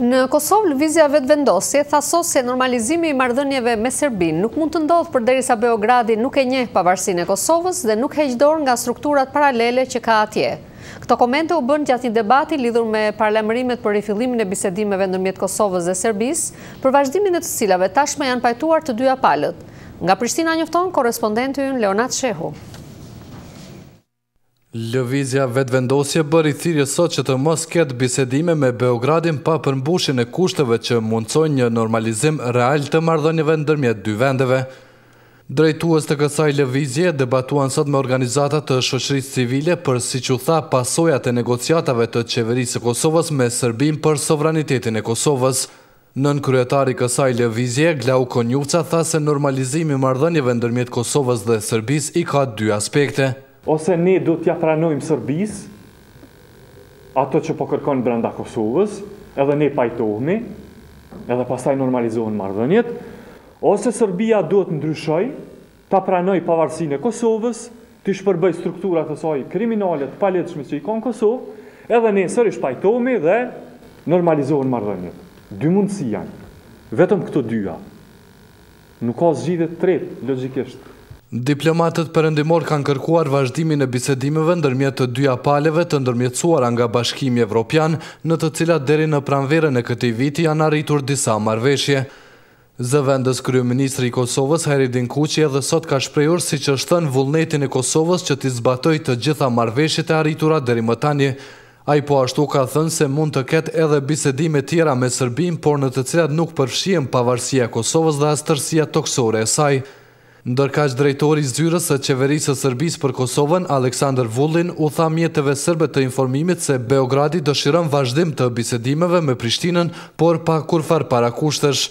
Në Kosovë, lëvizja vetëvendosje thasos se normalizimi i marrëdhënieve me Serbinë nuk mund të ndodhë përderisa Beogradi nuk e njeh pavarësinë e Kosovës dhe nuk heq dorë nga strukturat paralele që ka atje. Këto komente u bën gjatë një debati lidhur me paralajmërimet për rifillimin e bisedimeve ndërmjet Kosovës dhe Serbisë, për vazhdimin e të cilave tashmë janë pajtuar të dyja palët. Nga Prishtina njofton korrespondenti ynë Leonat Shehu. Lëvizja vetëvendosje bëri thirrje sot që të mos ketë bisedime me Beogradin pa përmbushjen e kushteve që mundsojnë një normalizim real të marrëdhënieve ndërmjet dy vendeve. Drejtues të kësaj lëvizje debatuan sot me organizata të shoqërisë civile për, siç u tha, pasojat e negociatave të qeverisë së Kosovës me Serbinë për sovranitetin e Kosovës. Nën kryetari kësaj lëvizje, Glau Konjuca, tha se normalizimi i marrëdhënieve ndërmjet Kosovës dhe Serbisë i ka dy aspekte. Ose ne do t'ja pranojmë Serbisë ato që po kërkon brenda Kosovës, edhe ne pajtohemi, edhe pastaj normalizohen marrëdhëniet, ose Serbia duhet ndryshoj, ta pranoj pavarësinë e Kosovës, të shpërbëj strukturat e saj kriminale të paletshme që i kanë Kosovë, edhe ne sërish pajtohemi dhe normalizohen marrëdhëniet. Dy mundësi janë, vetëm këto dyja. Nuk ka zgjidhje të tretë logjikisht. Diplomatët perëndimor kanë kërkuar vazhdimin e bisedimeve ndërmjet të dyja palëve të ndërmjetësuara nga Bashkimi Evropian, në të cilat deri në pranverën e këtij viti janë arritur disa marrëveshje. Zëvendës kryeministri i Kosovës Hairedin Kuqi edhe sot ka shprehur siç është thënë vullnetin e Kosovës që t'i zbatojë të gjitha marrëveshjet e arritura deri më tani. Ai po ashtu ka thënë se mund të ketë edhe bisedime tjera me Serbinë, por në të cilat nuk përfshihen pavarësia e Kosovës dhe as tërësia toksore e saj. Ndërkaq drejtori i zyrës së qeverisë së Serbisë për Kosovën, Aleksandar Vulin, u tha mjeteve serbe të informimit se Beogradi dëshiron vazhdim të bisedimeve me Prishtinën, por pa kurfar parakushtesh.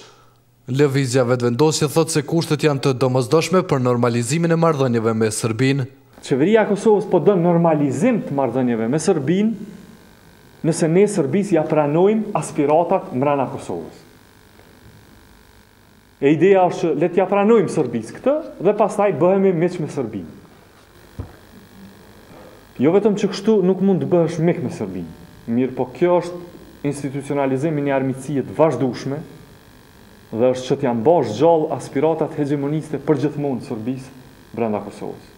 Lëvizja vetëvendosje thotë se kushtet janë të domosdoshme për normalizimin e marrëdhënieve me Serbinë. Qeveria e Kosovës po don normalizim të marrëdhënieve me Serbinë, nëse ne Serbisë ja pranojmë aspiratat mbrana Kosovës. E ideja është le t'ja pranojmë Serbisë këtë dhe pastaj bëhemi miq me Serbinë. Jo vetëm që kështu nuk mund të bëhesh mik me Serbinë. Mirë, po kjo është institucionalizimi i një armiqësie të vazhdueshme dhe është që t'ja mbash gjallë aspiratat hegemoniste përgjithmonë të Serbisë brenda Kosovës.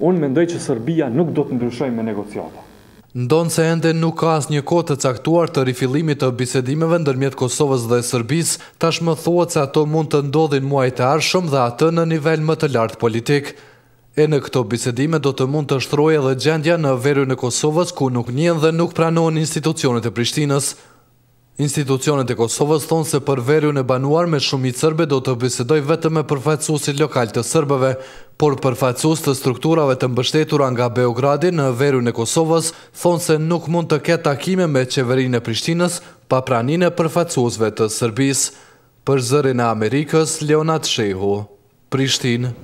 Unë mendoj që Serbia nuk do të ndryshojë me negociata. Ndonë se ende nuk ka asnjë kohë të caktuar të rifillimit të bisedimeve ndërmjet Kosovës dhe Serbisë, tashmë thuhet se ato mund të ndodhin muajt e ardhshëm dhe atë në nivel më të lartë politik. E në këto bisedime do të mund të shtrojë edhe gjendja në veriun e Kosovës, ku nuk njihen dhe nuk pranohen institucionet e Prishtinës. Institucionet e Kosovës thonë se për veriun e banuar me shumicë serbe do të bisedoj vetëm me përfaqësuesit lokal të serbëve, por përfaqësues të strukturave të mbështetura nga Beogradi në veriun e Kosovës thonë se nuk mund të ketë takime me qeverinë e Prishtinës pa praninë e përfaqësuesve të Serbisë. Për Zërin e Amerikës, Leonat Shehu, Prishtinë.